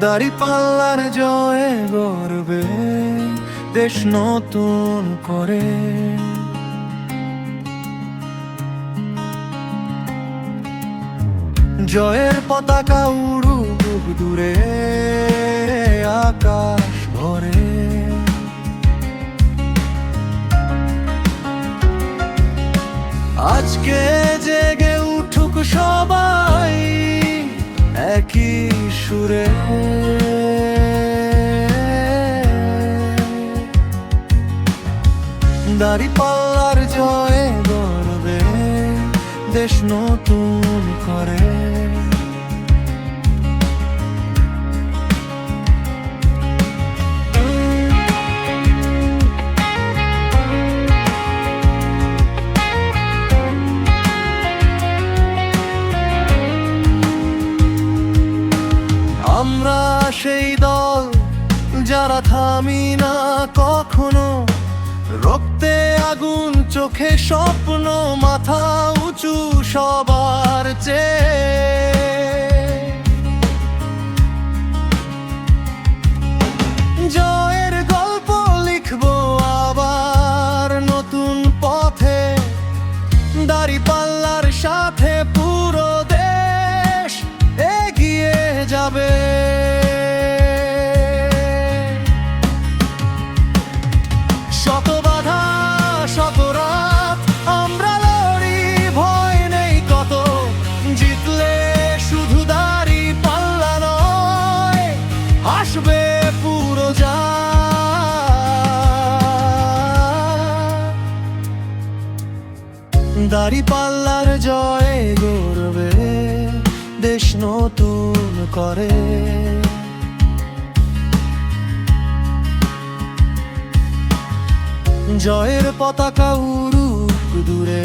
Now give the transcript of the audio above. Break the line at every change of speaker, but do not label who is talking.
দাঁড়িপাল্লার জয়ে গর্বে দেশ নতুন করে। জয়ের পতাকা উড়ুক দূরে আকাশ ভরে। আজকে জেগে উঠুক সবাই একই সুরে। দাঁড়িপাল্লার জয়ে গর্বে দেশ নতুন করে। আমরা সেই দল যারা থামি না কখনো, রক্তে আগুন চোখে স্বপ্ন, মাথা উঁচু সবার চেয়ে। জয়ের গল্প লিখবো আবার নতুন পথে, দাঁড়িপাল্লার সাথে পুরো দেশ এগিয়ে যাবে। শত বাধা শত রাত আমরা লড়ি, ভয় নেই কত, জিতলে শুধু দাঁড়িপাল্লা নয়, আসবে পুরো যা। দাঁড়িপাল্লার জয়ে গর্বে দেশ নতুন করে। জয়ের পতাকা উড়ুক দূরে